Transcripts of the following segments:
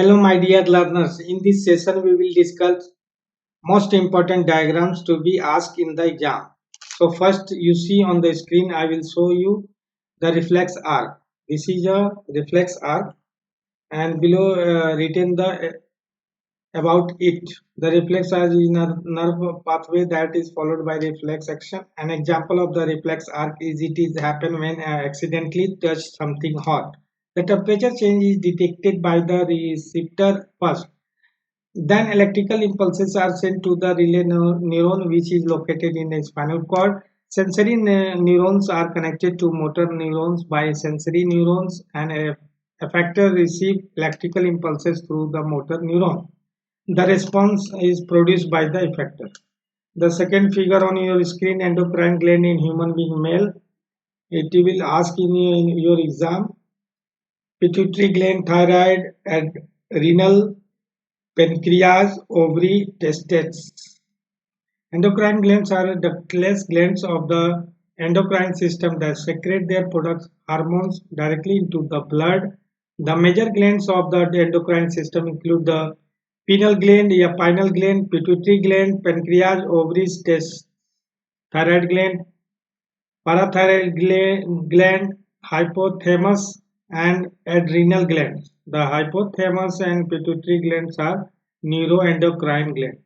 Hello, my dear learners. In this session, we will discuss most important diagrams to be asked in the exam. So first, you see on the screen, I will show you the reflex arc. This is a reflex arc, and below written the about it. The reflex arc is a nerve pathway that is followed by reflex action. An example of the reflex arc is it is happen when I accidentally touch something hot. The temperature change is detected by the receptor first. Then electrical impulses are sent to the relay neuron which is located in the spinal cord. Sensory neurons are connected to motor neurons by sensory neurons and a effector receive electrical impulses through the motor neuron. The response is produced by the effector. The second figure on your screen, endocrine gland in human being male, it will ask in your exam. Pituitary gland, thyroid, and renal, pancreas, ovary, testes. Endocrine glands are ductless glands of the endocrine system that secrete their products hormones directly into the blood. The major glands of the endocrine system include the pineal gland, pituitary gland, pancreas, ovaries, testes, thyroid gland, parathyroid gland, hypothalamus, and adrenal glands. The hypothalamus and pituitary glands are neuroendocrine glands.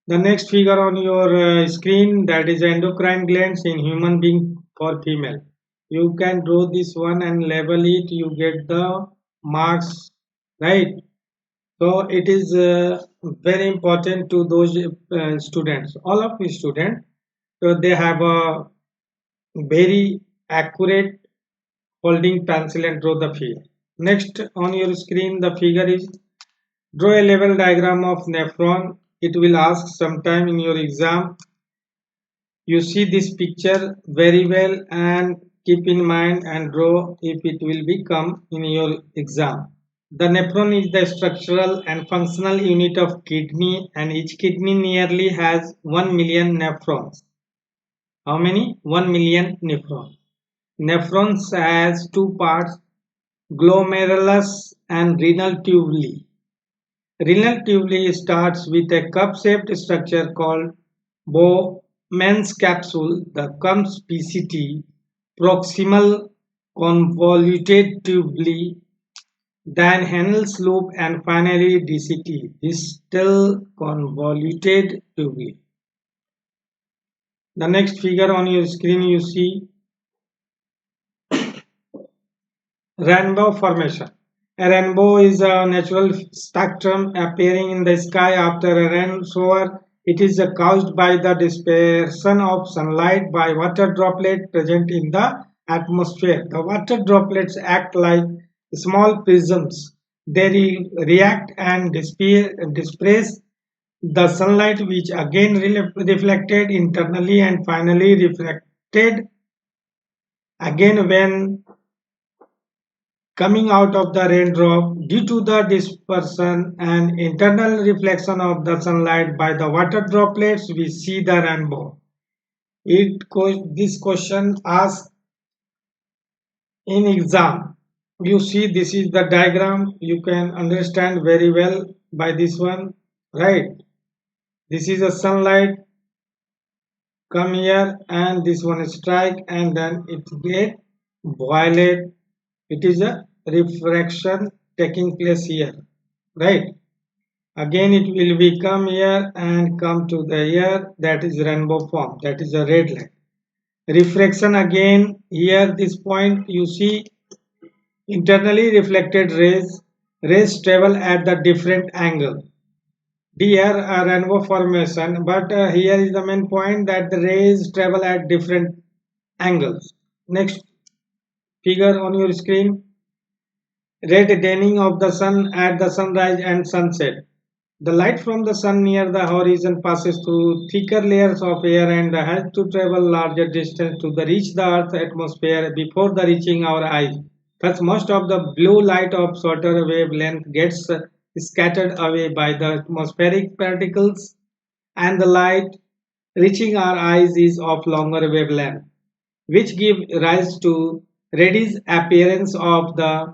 The next figure on your screen, that is endocrine glands in human being for female. You can draw this one and label it. You get the marks, right? So it is very important to those students. All of the students, so they have a very accurate holding pencil and draw the figure. Next on your screen, the figure is draw a level diagram of nephron. It will ask sometime in your exam. You see this picture very well and keep in mind and draw if it will become in your exam. The nephron is the structural and functional unit of kidney, and each kidney nearly has 1 million nephrons. How many? 1 million nephrons. Nephrons has two parts, glomerulus and renal tubuli. Renal tubuli starts with a cup-shaped structure called Bowman's capsule, the Cbse, proximal convoluted tubuli, then Henel's loop, and finally DCT, distal convoluted tubuli. The next figure on your screen you see rainbow formation. A rainbow is a natural spectrum appearing in the sky after a rain shower. It is caused by the dispersion of sunlight by water droplets present in the atmosphere. The water droplets act like small prisms. They react and disperse the sunlight, which again reflected internally and finally reflected again when coming out of the raindrop. Due to the dispersion and internal reflection of the sunlight by the water droplets, we see the rainbow. This question asked in exam. You see this is the diagram. You can understand very well by this one, right? This is a sunlight come here and this one strike and then it get violet. It is a refraction taking place here, right? Again it will become here and come to the here, that is rainbow form, that is a red line. Refraction again here, this point you see internally reflected rays travel at the different angle. Here a rainbow formation, but here is the main point that the rays travel at different angles. Next figure on your screen, red dimming of the sun at the sunrise and sunset. The light from the sun near the horizon passes through thicker layers of air and has to travel larger distance to reach the Earth's atmosphere before the reaching our eyes. Thus, most of the blue light of shorter wavelength gets scattered away by the atmospheric particles, and the light reaching our eyes is of longer wavelength, which give rise to reddish appearance of the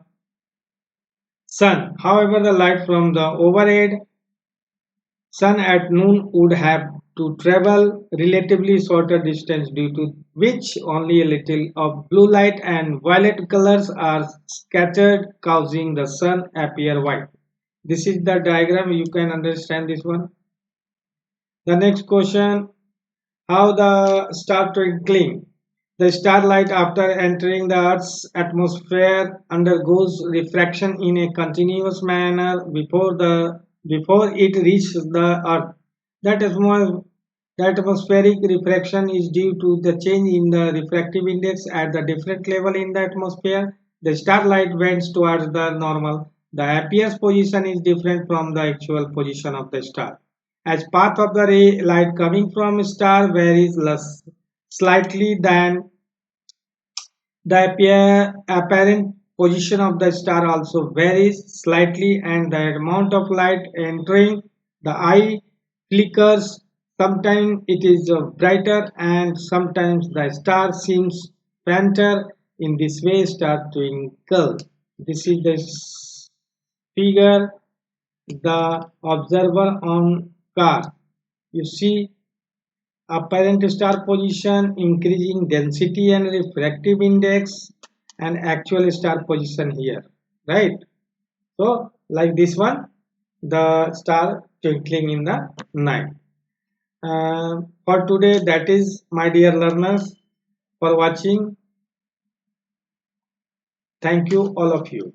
sun. However, the light from the overhead sun at noon would have to travel relatively shorter distance, due to which only a little of blue light and violet colors are scattered, causing the sun appear white. This is the diagram. You can understand this one. The next question: how the star twinkling? The starlight, after entering the Earth's atmosphere, undergoes refraction in a continuous manner before it reaches the Earth. That the atmospheric refraction is due to the change in the refractive index at the different level in the atmosphere. The starlight bends towards the normal. The appearance position is different from the actual position of the star. As path of the ray light coming from a star varies less slightly than the apparent position of the star also varies slightly, and the amount of light entering the eye flickers. Sometimes it is brighter and sometimes the star seems fainter. In this way, star twinkle. This is the figure, the observer on car. You see apparent star position, increasing density and refractive index, and actual star position here, right? So like this one, the star twinkling in the night. For today, that is, my dear learners, for watching. Thank you all of you.